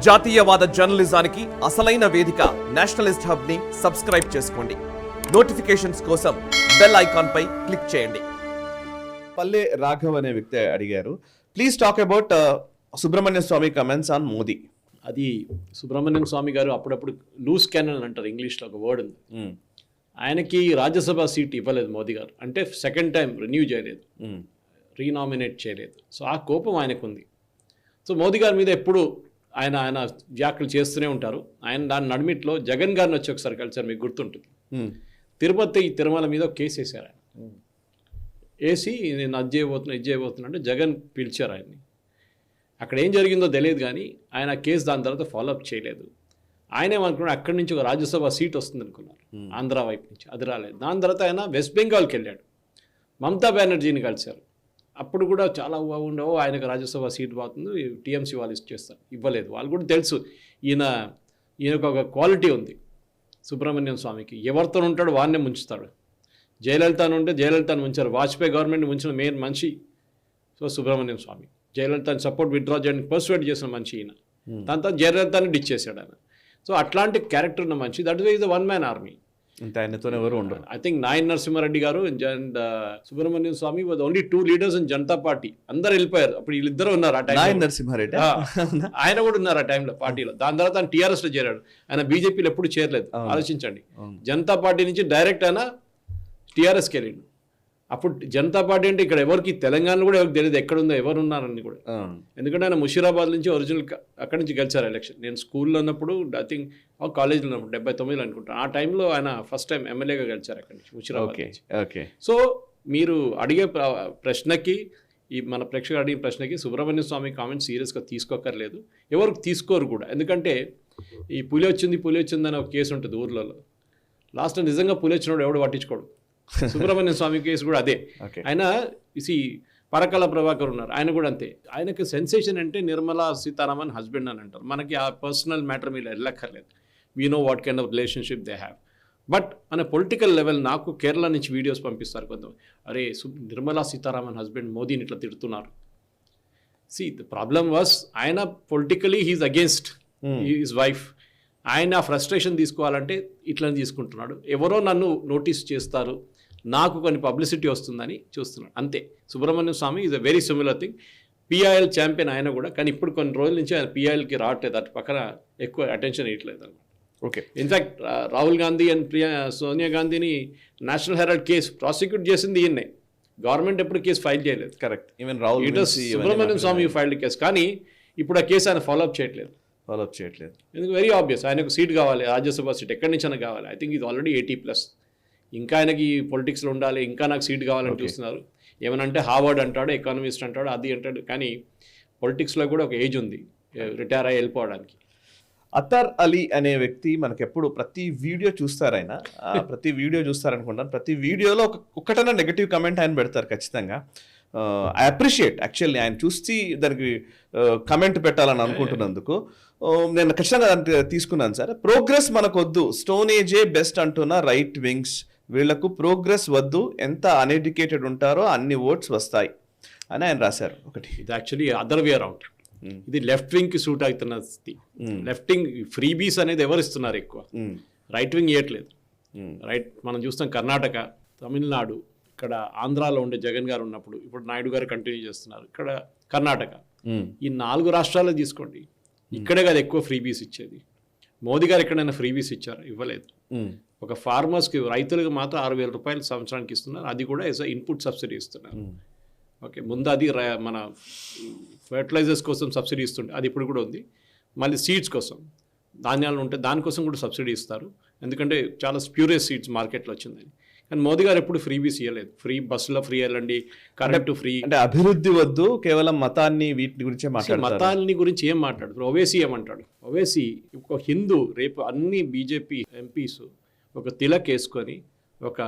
జాతీయవాద జర్నలిజానికి అసలైన వేదిక నేషనలిస్ట్ హబ్ ని సబ్స్క్రైబ్ చేసుకోండి. నోటిఫికేషన్స్ కోసం బెల్ ఐకాన్ పై క్లిక్ చేయండి. పల్లె రాఘవ్ అనే వ్యక్తి అడిగారు, please talk about Subramanya Swamy comments on Modi. అది సుబ్రహ్మణ్యం స్వామి గారు అప్పుడప్పుడు లూజ్ క్యానల్ అంటారు, ఇంగ్లీష్లో ఒక వర్డ్ ఉంది. ఆయనకి రాజ్యసభ సీట్ ఇవ్వలేదు మోదీ గారు, అంటే సెకండ్ టైం రెన్యూ చేయలేదు, రీనామినేట్ చేయలేదు. సో ఆ కోపం ఆయనకు ఉంది. సో మోదీ గారి మీద ఎప్పుడు ఆయన వ్యాఖ్యలు చేస్తూనే ఉంటారు. ఆయన దాని నడిమిట్లో జగన్ గారిని వచ్చి ఒకసారి కలిసారు, మీకు గుర్తుంటుంది. తిరుపతి తిరుమల మీద ఒక కేసు వేశారు. ఆయన వేసి నేను అది చేయబోతున్నా అంటే జగన్ పిలిచారు ఆయన్ని. అక్కడ ఏం జరిగిందో తెలియదు, కానీ ఆయన కేసు దాని తర్వాత ఫాలోఅప్ చేయలేదు. ఆయన ఏమనుకున్నాడు, అక్కడి నుంచి ఒక రాజ్యసభ సీట్ వస్తుంది అనుకున్నారు, ఆంధ్ర వైపు నుంచి. అది రాలేదు. దాని తర్వాత ఆయన వెస్ట్ బెంగాల్కి వెళ్ళాడు, మమతా బెనర్జీని కలిశారు. అప్పుడు కూడా చాలా ఉండవు, ఆయనకు రాజ్యసభ సీట్ పోతుంది, టీఎంసీ వాళ్ళు ఇచ్చేస్తారు, ఇవ్వలేదు. వాళ్ళు కూడా తెలుసు ఈయనకు ఒక క్వాలిటీ ఉంది సుబ్రహ్మణ్యం స్వామికి, ఎవరితో ఉంటాడు వాడినే ముంచుతాడు. జయలలితను ఉంటే జయలలితను ముంచారు, వాజ్పేయి గవర్నమెంట్ ముంచిన మెయిన్ మనిషి సుబ్రహ్మణ్యం స్వామి. జయలలితను సపోర్ట్ విత్డ్రా చేయడానికి పర్సువేట్ చేసిన మనిషి ఈయన. దాని తర్వాత జయలలితని డిచ్ చేశాడు ఆయన. సో అట్లాంటి క్యారెక్టర్ ఉన్న మనిషి, that is the one man army. ఆయనతో ఎవరు ఉండరు. ఐ థింక్ నాయన్ నరసింహారెడ్డి గారు and Subrahmanyam Swamy was only 2 leaders in Janata party. అందరు వెళ్ళిపోయారు. అప్పుడు వీళ్ళిద్దరు ఉన్నారు ఆ టైం. నాయన్ నరసింహారెడ్డి ఆయన కూడా ఉన్నారు ఆ టైంలో పార్టీలో. దాని తర్వాత ఆయన టీఆర్ఎస్ లో చేరాడు. ఆయన బీజేపీలో ఎప్పుడు చేరలేదు. ఆలోచించండి, జనతా పార్టీ నుంచి డైరెక్ట్ ఆయన టీఆర్ఎస్కి వెళ్ళిండు. అప్పుడు జనతా పార్టీ అంటే ఇక్కడ ఎవరికి తెలంగాణలో కూడా ఎవరికి తెలియదు ఎక్కడుందో, ఎవరు ఉన్నారని కూడా. ఎందుకంటే ఆయన ముషీరాబాద్ నుంచి ఒరిజినల్ అక్కడి నుంచి గెలిచారు ఎలక్షన్. నేను స్కూల్లో ఉన్నప్పుడు, ఐ థింక్ కాలేజ్లో ఉన్నప్పుడు 79 అనుకుంటాను, ఆ టైంలో ఆయన ఫస్ట్ టైం ఎమ్మెల్యేగా గెలిచారు అక్కడి నుంచి, ముషీరాబాద్ నుంచి. సో మీరు అడిగే ప్రశ్నకి, ఈ మన ప్రేక్షకులు అడిగే ప్రశ్నకి సుబ్రహ్మణ్య స్వామి కామెంట్ సీరియస్గా తీసుకోకర్లేదు, ఎవరికి తీసుకోరు కూడా. ఎందుకంటే ఈ పులి వచ్చింది అని ఒక కేసు ఉంటుంది ఊర్లలో. లాస్ట్ నిజంగా పులి వచ్చినప్పుడు ఎవడు పట్టించుకోడు. సుబ్రహ్మణ్య స్వామి కేసు కూడా అదే. ఆయన పరకాల ప్రభాకర్ ఉన్నారు, ఆయన కూడా అంతే. ఆయనకి సెన్సేషన్ అంటే నిర్మలా సీతారామన్ హస్బెండ్ అని అంటారు. మనకి ఆ పర్సనల్ మ్యాటర్ మీద వెళ్ళక్కర్లేదు. We know what kind of relationship they have. But మన పొలిటికల్ లెవెల్, నాకు కేరళ నుంచి వీడియోస్ పంపిస్తారు కొంతమంది, అరే నిర్మలా సీతారామన్ హస్బెండ్ మోదీని ఇట్లా తిడుతున్నారు. ద ప్రాబ్లమ్ వాస్, ఆయన politically he is against his wife. ఆయన ఫ్రస్ట్రేషన్ తీసుకోవాలంటే ఇట్లా తీసుకుంటున్నాడు. ఎవరో నన్ను నోటీస్ చేస్తారు, నాకు కొన్ని పబ్లిసిటీ వస్తుందని చూస్తున్నాడు, అంతే. Subrahmanyam Swamy is a very similar thing. PIL champion ఆయన కూడా, కానీ ఇప్పుడు కొన్ని రోజుల నుంచి ఆయన పిఐఎల్కి రావట్లేదు, అటు పక్కన ఎక్కువ అటెన్షన్ ఇవ్వట్లేదు అనమాట. Okay. In fact Rahul Gandhi and Sonia గాంధీని నేషనల్ హెరాల్డ్ కేసు ప్రాసిక్యూట్ చేసింది ఈయన్నే. గవర్నమెంట్ ఎప్పుడు కేసు ఫైల్ చేయలేదు. కరెక్ట్. ఈవెన్ రాహుల్ సుబ్రహ్మణ్యం స్వామి ఫైల్డ్ కేసు, కానీ ఇప్పుడు ఆ కేసు ఆయన ఫాలోఅప్ చేయట్లేదు. ఎందుకు? వెరీ ఆబ్వియస్, ఆయనకు సీట్ కావాలి, రాజ్యసభ సీట్ ఎక్కడి నుంచి అయినా కావాలి. ఐ థింక్ ఇది ఆల్రెడీ 80+. ఇంకా ఆయనకి పొలిటిక్స్లో ఉండాలి, ఇంకా నాకు సీట్ కావాలని చూస్తున్నారు. ఏమనంటే హార్వర్డ్ అంటాడు, ఎకానమిస్ట్ అంటాడు, అది అంటాడు, కానీ పొలిటిక్స్లో కూడా ఒక ఏజ్ ఉంది రిటైర్ అయ్యి వెళ్ళిపోవడానికి. అతర్ అలీ అనే వ్యక్తి మనకి ఎప్పుడు ప్రతి వీడియో చూస్తారైనా, ప్రతి వీడియో చూస్తారనుకుంటాను, ప్రతి వీడియోలో ఒక్కటైనా నెగటివ్ కమెంట్ ఆయన పెడతారు ఖచ్చితంగా. ఐ అప్రిషియేట్ యాక్చువల్లీ ఆయన చూసి దానికి కమెంట్ పెట్టాలని అనుకుంటున్నందుకు. నేను ఖచ్చితంగా తీసుకున్నాను సార్. ప్రోగ్రెస్ మనకొద్దు, స్టోన్ ఏజే బెస్ట్ అంటున్న రైట్ వింగ్స్, వీళ్లకు ప్రోగ్రెస్ వద్దు, ఎంత అన్ఎడ్యుకేటెడ్ ఉంటారో అన్ని ఓట్స్ వస్తాయి అని ఆయన రాశారు. ఒకటి ఇది యాక్చువల్లీ అదర్ వే అరౌండ్. ఇది లెఫ్ట్ వింగ్ కి సూట్ అవుతున్నది. లెఫ్ట్ వింగ్ ఫ్రీబీస్ అనేది ఎవరు ఇస్తున్నారు ఎక్కువ, రైట్ వింగ్ ఇవ్వట్లేదు. రైట్ మనం చూస్తాం కర్ణాటక, తమిళనాడు, ఇక్కడ ఆంధ్రాలో ఉండే జగన్ గారు ఉన్నప్పుడు, ఇప్పుడు నాయుడు గారు కంటిన్యూ చేస్తున్నారు. ఇక్కడ కర్ణాటక, ఈ 4 రాష్ట్రాలు తీసుకోండి, ఇక్కడే కదా ఎక్కువ ఫ్రీబీస్ ఇచ్చేది. మోదీ గారు ఎక్కడైనా ఫ్రీబీస్ ఇచ్చారు? ఇవ్వలేదు. ఒక ఫార్మర్స్కి, రైతులకు మాత్రం 6,000 రూపాయలు సంవత్సరానికి ఇస్తున్నారు, అది కూడా యాజ్ ఇన్పుట్ సబ్సిడీ ఇస్తున్నారు. ఓకే, ముందు అది మన ఫర్టిలైజర్స్ కోసం సబ్సిడీ ఇస్తుండే, అది ఇప్పుడు కూడా ఉంది. మళ్ళీ సీడ్స్ కోసం, ధాన్యాలు ఉంటే దానికోసం కూడా సబ్సిడీ ఇస్తారు, ఎందుకంటే చాలా స్ప్యూరియస్ సీడ్స్ మార్కెట్లో వచ్చిందని. కానీ మోదీ గారు ఎప్పుడు ఫ్రీబీస్ ఇవ్వలేదు. ఫ్రీ బస్సులో ఫ్రీ వెళ్ళండి, కరెంటు ఫ్రీ. అంటే అభివృద్ధి వద్దు, కేవలం మతాన్ని వీటి గురించి మాట్లాడారు. మతాన్ని గురించి ఏం మాట్లాడు? ఓవైసీ ఏమంటాడు? ఓవైసీ ఒక హిందూ, రేపు అన్ని బీజేపీ ఎంపీస్ ఒక తిలక్ వేసుకొని, ఒక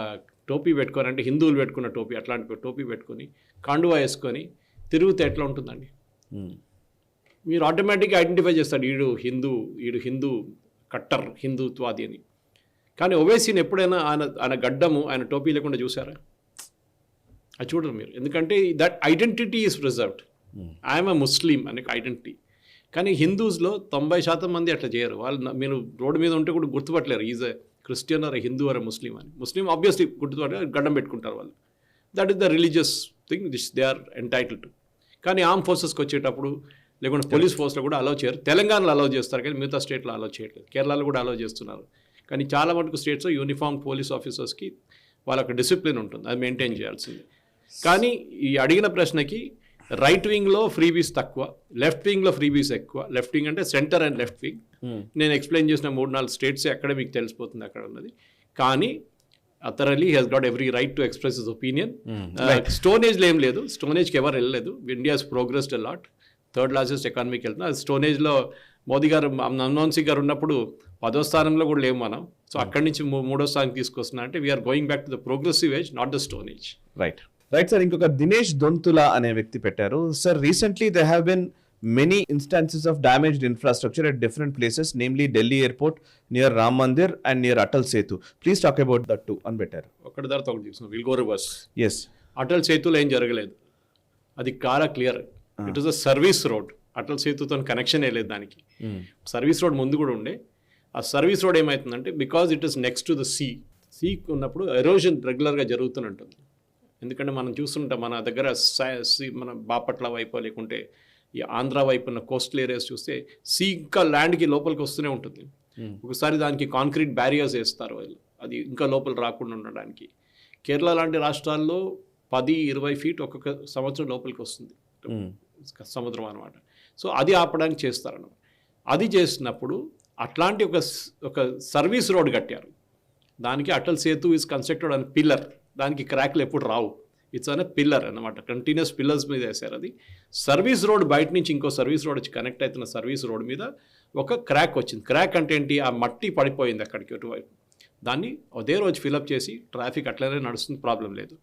టోపీ పెట్టుకొని, అంటే హిందువులు పెట్టుకున్న టోపీ, అట్లాంటి టోపీ పెట్టుకొని, కాండువా వేసుకొని తిరుగుతే ఎట్లా ఉంటుందండి? మీరు ఆటోమేటిక్గా ఐడెంటిఫై చేస్తాడు, ఈడు హిందూ కట్టర్ హిందుత్వాది అని. కానీ ఓవైసీని ఎప్పుడైనా ఆయన గడ్డము, ఆయన టోపీ లేకుండా చూసారా? అది చూడరు మీరు. ఎందుకంటే that identity is preserved. I'm a Muslim అనే ఐడెంటిటీ. కానీ హిందూస్లో 90% మంది అట్లా చేయరు. వాళ్ళు మీరు రోడ్డు మీద ఉంటే కూడా గుర్తుపట్టలేరు is a Christian or Hindu or Muslim అని. ముస్లిం ఆబ్వియస్లీ గుర్తుపట్టే గడ్డం పెట్టుకుంటారు వాళ్ళు. That is the religious thing this they are entitle to. కానీ ఆర్మ్ ఫోర్సెస్కి వచ్చేటప్పుడు లేకుంటే పోలీస్ ఫోర్స్లో కూడా అలౌ చేయరు. తెలంగాణలో అలౌ చేస్తారు కానీ మిగతా స్టేట్లో అలౌ చేయట్లేదు. కేరళలో కూడా అలౌ చేస్తున్నారు. కానీ చాలా మటుకు స్టేట్స్లో యూనిఫామ్ పోలీస్ ఆఫీసర్స్కి వాళ్ళకి డిసిప్లిన్ ఉంటుంది, అది మెయింటైన్ చేయాల్సింది. కానీ ఈ అడిగిన ప్రశ్నకి రైట్ వింగ్లో ఫ్రీబీస్ తక్కువ, లెఫ్ట్ వింగ్లో ఫ్రీబీస్ ఎక్కువ. లెఫ్ట్ వింగ్ అంటే సెంటర్ అండ్ లెఫ్ట్ వింగ్. నేను ఎక్స్ప్లెయిన్ చేసిన 3-4 స్టేట్స్ అక్కడే మీకు తెలిసిపోతుంది అక్కడ ఉన్నది. కానీ utterly he's got every right to express his opinion. Stone ఏజ్లో ఏం లేదు, స్టోన్ ఏజ్కి ఎవరు వెళ్ళలేదు. India's progressed a lot, 3rd largest ఎకానమీకి వెళ్తున్నాం. స్టోన్ ఏజ్లో మోదీ గారు, మన్మోహన్ సింగ్ గారు ఉన్నప్పుడు 10వ స్థానంలో కూడా లేము మనం. సో అక్కడి నుంచి 3వ స్థానానికి తీసుకొస్తున్నా అంటే we are going back to the progressive age, not the stone age. Right sir. ఇంకొక దినేష్ దొంతుల అనే వ్యక్తి పెట్టారు, sir recently they have been many instances of damaged infrastructure at different places, namely Delhi airport, near Ram Mandir and near Atal Setu. Please talk about that too. అని పెట్టారు. ఒకటి తర్వాత ఒకటి చూస్తున్నాం, will go reverse. Yes. Atal సేతులో ఏం జరగలేదు, అది చాలా clear. It was a service road. Atal సేతుతో కనెక్షన్ ఏ లేదు దానికి. సర్వీస్ రోడ్ ముందు కూడా ఉండే. ఆ సర్వీస్ రోడ్ ఏమవుతుందంటే because it is next to the sea ఉన్నప్పుడు ఎరోజన్ రెగ్యులర్గా జరుగుతూనే ఉంటుంది. ఎందుకంటే మనం చూస్తుంటాం మన దగ్గర మన బాపట్ల వైపు లేకుంటే ఈ ఆంధ్ర వైపు ఉన్న కోస్టల్ ఏరియాస్ చూస్తే సీ ఇంకా ల్యాండ్కి లోపలికి వస్తూనే ఉంటుంది. ఒకసారి దానికి కాంక్రీట్ బ్యారియర్స్ వేస్తారు వాళ్ళు, అది ఇంకా లోపల రాకుండా ఉండడానికి. కేరళ లాంటి రాష్ట్రాల్లో 10-20 ఫీట్ ఒక్కొక్క సంవత్సరం లోపలికి వస్తుంది సముద్రం అనమాట. సో అది ఆపడానికి చేస్తారన్నమాట. అది చేసినప్పుడు అట్లాంటి ఒక సర్వీస్ రోడ్ కట్టారు. దానికి Atal Setu is constructed on pillar. దానికి క్రాక్లు ఎప్పుడు రావు, ఇట్స్ అనే పిల్లర్ అన్నమాట. కంటిన్యూస్ పిల్లర్స్ మీద వేశారు. అది సర్వీస్ రోడ్ బయట నుంచి ఇంకో సర్వీస్ రోడ్ వచ్చి కనెక్ట్ అవుతున్న సర్వీస్ రోడ్ మీద ఒక క్రాక్ వచ్చింది. క్రాక్ అంటే ఏంటి, ఆ మట్టి పడిపోయింది అక్కడికి అటువైపు. దాన్ని అదే రోజు ఫిలప్ చేసి ట్రాఫిక్ అట్లనే నడుస్తుంది, ప్రాబ్లం లేదు.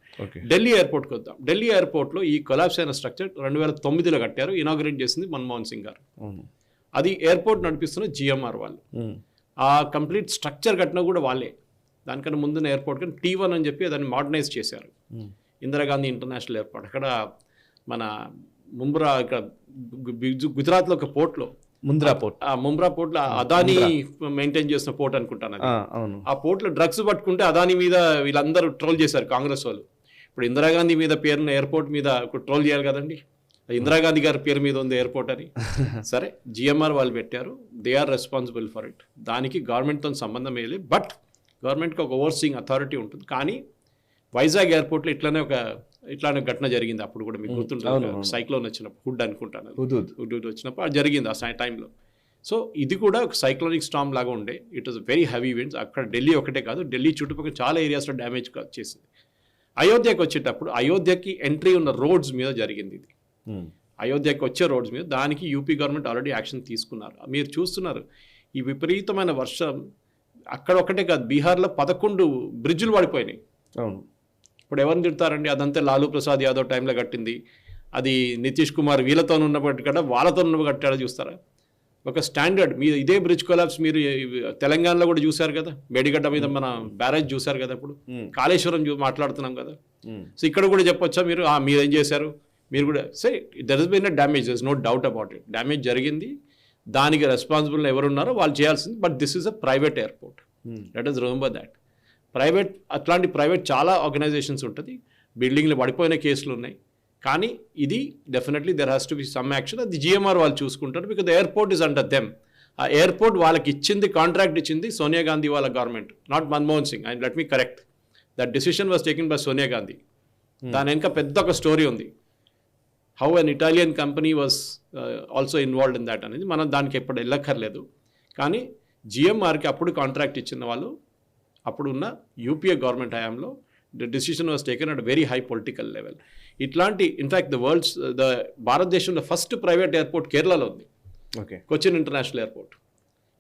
ఢిల్లీ ఎయిర్పోర్ట్కి వద్దాం. ఢిల్లీ ఎయిర్పోర్ట్లో ఈ కొలాప్స్ అయిన స్ట్రక్చర్ 2009లో కట్టారు. ఇనాగ్రేట్ చేసింది మన్మోహన్ సింగ్ గారు. అది ఎయిర్పోర్ట్ నడిపిస్తున్న జిఎంఆర్ వాళ్ళు. ఆ కంప్లీట్ స్ట్రక్చర్ కట్టినా కూడా వాళ్ళే. దానికన్నా ముందున్న ఎయిర్పోర్ట్ కానీ T1 అని చెప్పి దాన్ని మోడర్నైజ్ చేశారు. ఇందిరాగాంధీ ఇంటర్నేషనల్ ఎయిర్పోర్ట్ అక్కడ మన ముంబ్రా, ఇక్కడ గుజరాత్లో ఒక పోర్ట్లో ముంబ్రా పోర్ట్లో అదానీ మెయింటైన్ చేసిన పోర్ట్ అనుకుంటాను. ఆ పోర్ట్లో డ్రగ్స్ పట్టుకుంటే అదానీ మీద వీళ్ళందరూ ట్రోల్ చేశారు కాంగ్రెస్ వాళ్ళు. ఇప్పుడు ఇందిరాగాంధీ మీద పేరున్న ఎయిర్పోర్ట్ మీద ట్రోల్ చేయాలి కదండి. ఇందిరాగాంధీ గారి పేరు మీద ఉంది ఎయిర్పోర్ట్ అని. సరే జిఎంఆర్ వాళ్ళు పెట్టారు, they are responsible for it. దానికి గవర్నమెంట్తో సంబంధం లేదు. బట్ గవర్నమెంట్కి ఒక ఓవర్సీయింగ్ అథారిటీ ఉంటుంది. కానీ వైజాగ్ ఎయిర్పోర్ట్లో ఇట్లానే ఘటన జరిగింది. అప్పుడు కూడా మీకు గుర్తుంటుంది, సైక్లోన్ వచ్చినప్పుడు, హుడ్ అనుకుంటాను, హుడ్ వచ్చినప్పుడు అది జరిగింది ఆ టైంలో. సో ఇది కూడా ఒక సైక్లోనిక్ స్టామ్ లాగా ఉండే. It was very heavy winds. అక్కడ ఢిల్లీ ఒకటే కాదు, ఢిల్లీ చుట్టుపక్కల చాలా ఏరియాస్లో డ్యామేజ్ చేసింది. అయోధ్యకి వచ్చేటప్పుడు అయోధ్యకి ఎంట్రీ ఉన్న రోడ్స్ మీద జరిగింది ఇది. అయోధ్యకి వచ్చే రోడ్స్ మీద దానికి యూపీ గవర్నమెంట్ ఆల్రెడీ యాక్షన్ తీసుకున్నారు. మీరు చూస్తున్నారు ఈ విపరీతమైన వర్షం. అక్కడ ఒకటే కాదు, బీహార్లో 11 బ్రిడ్జులు పడిపోయినాయి. ఇప్పుడు ఎవరిని తిడతారండి, అదంతా లాలూ ప్రసాద్ యాదవ్ టైంలో కట్టింది, అది నితీష్ కుమార్ వీళ్ళతో ఉన్నప్పటి కట్ట వాళ్ళతో ఉన్న కట్టాడో చూస్తారా? ఒక స్టాండర్డ్ మీరు ఇదే బ్రిడ్జ్ కొలాప్స్ మీరు తెలంగాణలో కూడా చూశారు కదా, మేడిగడ్డ మీద మన బ్యారేజ్ చూశారు కదా, ఇప్పుడు కాళేశ్వరం మాట్లాడుతున్నాం కదా. సో ఇక్కడ కూడా చెప్పొచ్చా మీరు ఏం చేశారు, మీరు కూడా సరే there is been a damage, there is no doubt about it. Damage జరిగింది, దానికి రెస్పాన్సిబుల్ ఎవరున్నారో వాళ్ళు చేయాల్సింది. But this is a private airport, let us remember that. Private అట్లాంటి ప్రైవేట్ చాలా ఆర్గనైజేషన్స్ ఉంటుంది, బిల్డింగ్లు పడిపోయిన కేసులు ఉన్నాయి. కానీ ఇది definitely there has to be some action. అది జిఎంఆర్ వాళ్ళు చూసుకుంటారు, because airport is under them. ఆ ఎయిర్పోర్ట్ వాళ్ళకి ఇచ్చింది, కాంట్రాక్ట్ ఇచ్చింది సోనియా గాంధీ వాళ్ళ government, not Manmohan Singh. And let me correct, that decision was taken by Sonia Gandhi. దాని వెనక పెద్ద ఒక స్టోరీ ఉంది, how an Italian company was also involved in that అనేది. మనం దానికి ఎప్పుడు వెళ్ళక్కర్లేదు. కానీ జిఎంఆర్కి అప్పుడు కాంట్రాక్ట్ ఇచ్చిన వాళ్ళు అప్పుడు ఉన్న యూపీఏ గవర్నమెంట్ హయాంలో the decision was taken at very high political level. ఇట్లాంటి ఇన్ఫ్యాక్ట్ భారతదేశంలో ఫస్ట్ ప్రైవేట్ ఎయిర్పోర్ట్ కేరళలో ఉంది, కొచ్చిన్ ఇంటర్నేషనల్ ఎయిర్పోర్ట్.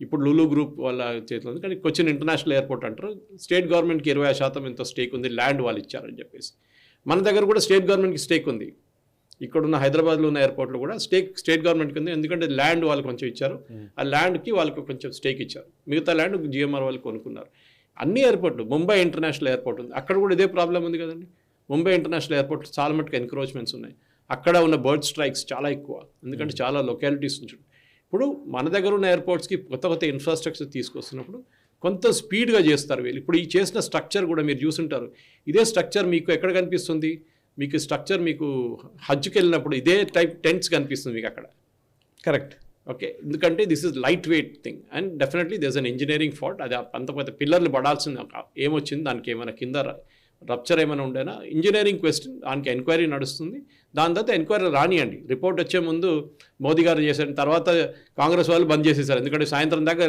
ఇప్పుడు లులు గ్రూప్ వాళ్ళ చేతిలో ఉంది, కానీ కొచ్చిన్ ఇంటర్నేషనల్ ఎయిర్పోర్ట్ అంటారు. స్టేట్ గవర్నమెంట్కి 20% ఎంతో స్టేక్ ఉంది, ల్యాండ్ వాళ్ళు ఇచ్చారని చెప్పేసి. మన దగ్గర కూడా స్టేట్ గవర్నమెంట్కి స్టేక్ ఉంది. ఇక్కడున్న హైదరాబాద్లో ఉన్న ఎయిర్పోర్ట్లో కూడా స్టేట్ గవర్నమెంట్కి ఉంది, ఎందుకంటే ల్యాండ్ వాళ్ళు కొంచెం ఇచ్చారు, ఆ ల్యాండ్కి వాళ్ళకి కొంచెం స్టేక్ ఇచ్చారు, మిగతా ల్యాండ్ జిఎంఆర్ వాళ్ళు కొనుక్కున్నారు. అన్ని ఎయిర్పోర్ట్లు, ముంబై ఇంటర్నేషనల్ ఎయిర్పోర్ట్ ఉంది, అక్కడ కూడా ఇదే ప్రాబ్లం ఉంది కదండి. ముంబై ఇంటర్నేషనల్ ఎయిర్పోర్ట్ చాలా మటుకు ఎన్క్రోచ్మెంట్స్ ఉన్నాయి, అక్కడ ఉన్న బర్డ్ స్ట్రైక్స్ చాలా ఎక్కువ, ఎందుకంటే చాలా లొకాలిటీస్ నుంచి. ఇప్పుడు మన దగ్గర ఉన్న ఎయిర్పోర్ట్స్కి కొత్త ఇన్ఫ్రాస్ట్రక్చర్ తీసుకొస్తున్నప్పుడు కొంత స్పీడ్గా చేస్తారు వీళ్ళు. ఇప్పుడు ఈ చేసిన స్ట్రక్చర్ కూడా మీరు చూసుంటారు. ఇదే స్ట్రక్చర్ మీకు ఎక్కడ కనిపిస్తుంది? మీకు స్ట్రక్చర్ మీకు హజ్కి వెళ్ళినప్పుడు ఇదే టైప్ టెంట్స్ కనిపిస్తుంది మీకు అక్కడ. కరెక్ట్. ఓకే, ఎందుకంటే this is light weight thing and definitely this an engineering fault. అది అంత పెద్ద పిల్లర్లు పడాల్సింది ఏమొచ్చింది, దానికి ఏమైనా కింద రప్చర్ ఏమైనా ఉండేనా, ఇంజనీరింగ్ క్వశ్చన్, దానికి ఎంక్వైరీ నడుస్తుంది. దాని తర్వాత ఎంక్వైరీ రానియండి. రిపోర్ట్ వచ్చే ముందు మోదీ గారు చేసిన తర్వాత కాంగ్రెస్ వాళ్ళు బంద్ చేసేసారు. ఎందుకంటే సాయంత్రం దాకా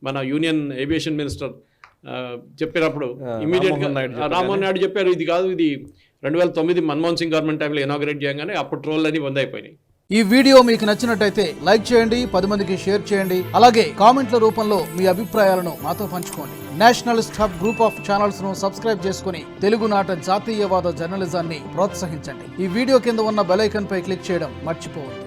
మన యూనియన్ ఏవియేషన్ మినిస్టర్ చెప్పినప్పుడు ఇమీడియట్గా రామ్మోహన్ నాయుడు చెప్పారు ఇది కాదు, ఇది 2009 మన్మోహన్ సింగ్ గవర్నమెంట్ టైంలో ఇనాగ్రేట్ చేయగానే అప్పుడు ట్రోల్ అని బంద్ అయిపోయినాయి. ఈ వీడియో మీకు నచ్చినట్టయితే లైక్ చేయండి, 10 మందికి షేర్ చేయండి. అలాగే కామెంట్ల రూపంలో మీ అభిప్రాయాలను మాతో పంచుకోండి. Nationalist hub group of channels ను సబ్స్క్రైబ్ చేసుకుని తెలుగునాట జాతీయవాద జర్నలిజాన్ని ప్రోత్సహించండి. ఈ వీడియో కింద ఉన్న బెల్ ఐకాన్ పై క్లిక్ చేయడం మర్చిపోవద్దు.